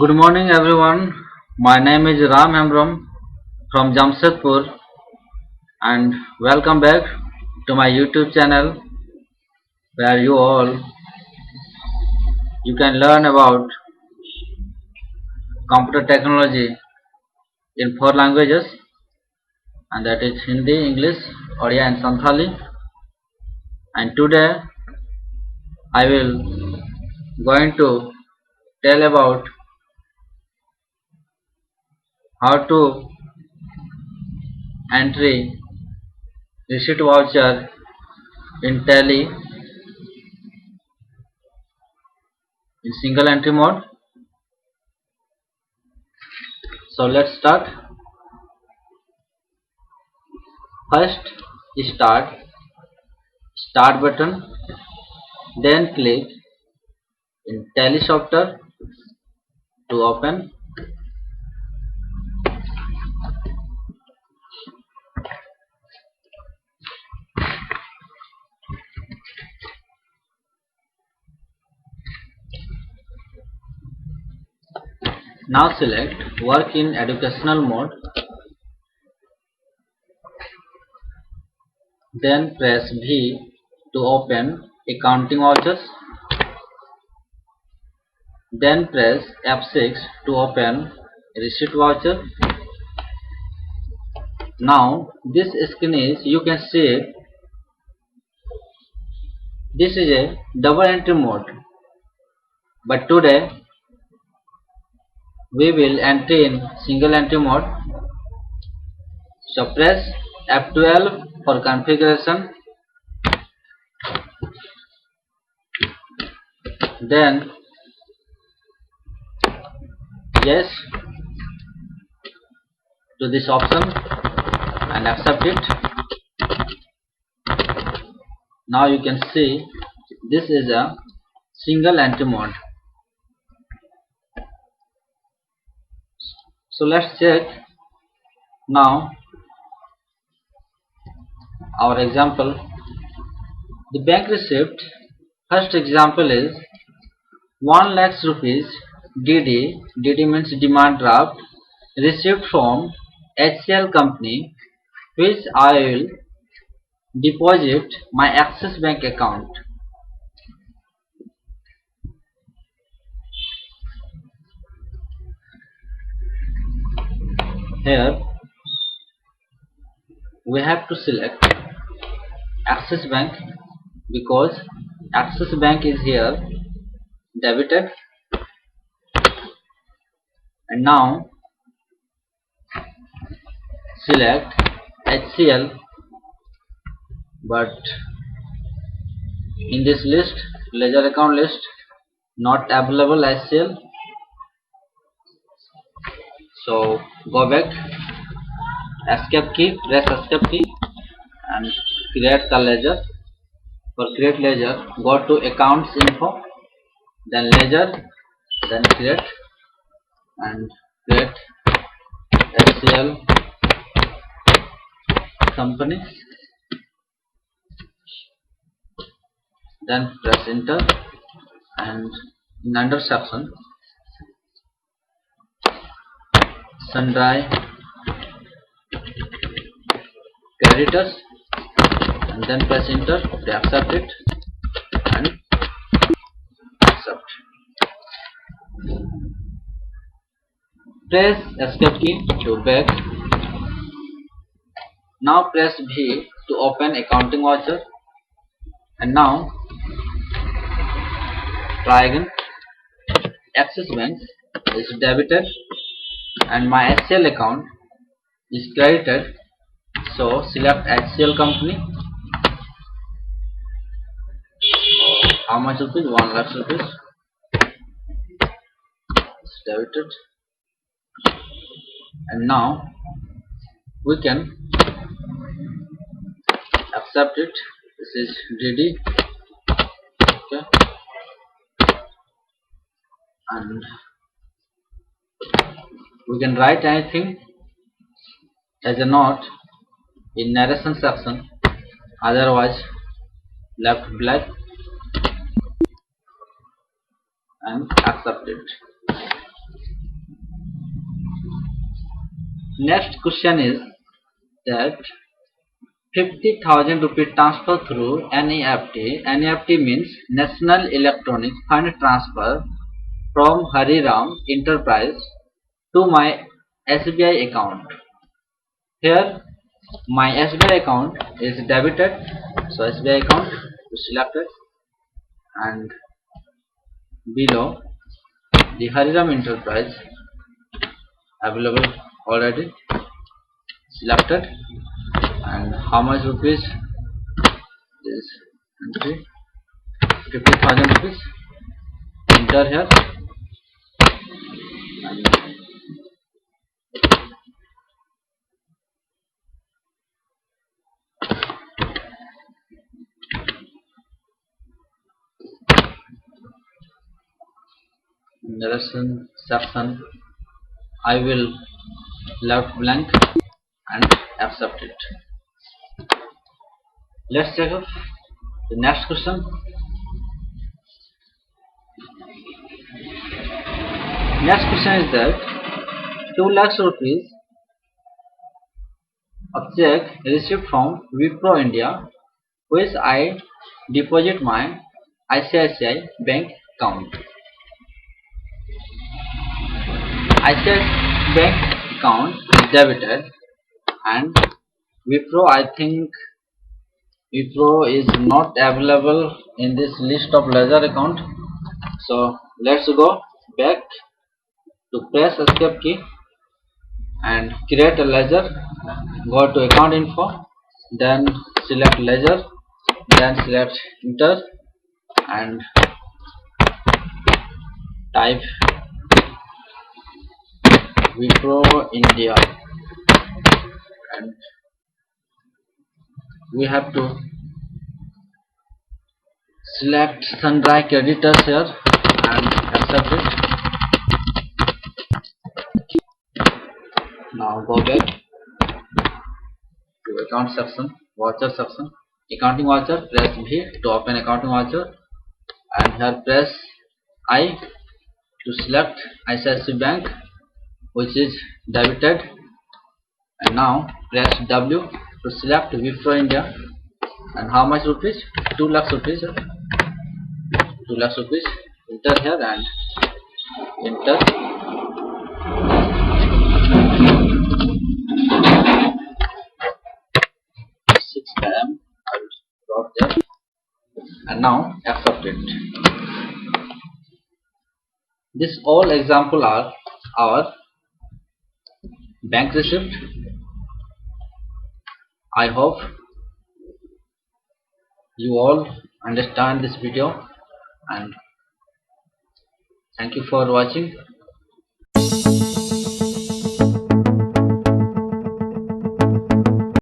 Good morning everyone. My name is Ram Hemram from Jamshedpur and welcome back to my YouTube channel where you can learn about computer technology in four languages, and that is Hindi, English, Odia and Santhali. And today I will going to tell about how to entry receipt voucher in Tally in single entry mode. So let's start. First start button, then click in Tally software to open. Now select work in educational mode, then press V to open accounting vouchers, then press F6 to open receipt voucher. Now this screen is, you can see it, this is a double entry mode, but today we will enter in single entry mode. So press F12 for configuration, then yes to this option and accept it. Now you can see this is a single entry mode. So let's check now our example. The bank receipt, first example is 1 lakh rupees DD. DD means demand draft, received from HCL company, which I will deposit my Axis Bank account. Here we have to select Axis Bank because Axis Bank is here debited, and now select HCL, but in this list, ledger account list, not available HCL. So go back, escape key, press escape key and create the ledger. For create ledger, go to accounts info, then ledger, then create and create HCL company, then press enter, and in under section sundry creditors, and then press enter to accept it and accept. Press escape key to back. Now press V to open accounting voucher, and now try again. Axis Bank is debited and my HCL account is credited, so select HCL company. How much rupees? 1 lakh rupees. It's debited, and now we can accept it. This is DD, okay, and we can write anything as a note in narration section, otherwise left blank and accept it. Next question is that 50,000 rupee transfer through NEFT. NEFT means National Electronic Fund Transfer from Hariram Enterprise to my SBI account. Here my SBI account is debited, so SBI account is selected, and below the Hariram Enterprise available already selected, and how much rupees is entry 50,000 rupees, enter here, and in the lesson section I will left blank and accept it. Let's check up the next question. Next question is that 2 lakhs rupees of check received from Wipro India, which I deposit my ICICI bank account. ICICI bank account is debited, and Wipro, I think Wipro is not available in this list of ledger account. So let's go back to press escape key and create a ledger. Go to account info, then select ledger, then select enter and type Wipro India, and we have to select Sunrise Creditors here and accept it. Now go back to account section, voucher section, accounting voucher, press V to open accounting voucher, and here press I to select ICICI Bank, which is debited, and now press W to select Wipro India, and how much rupees? 2 lakhs rupees. 2 lakhs rupees. Enter here and enter. Six time I will drop there, and now accept it. This all example are our bank receipt. I hope you all understand this video, and thank you for watching.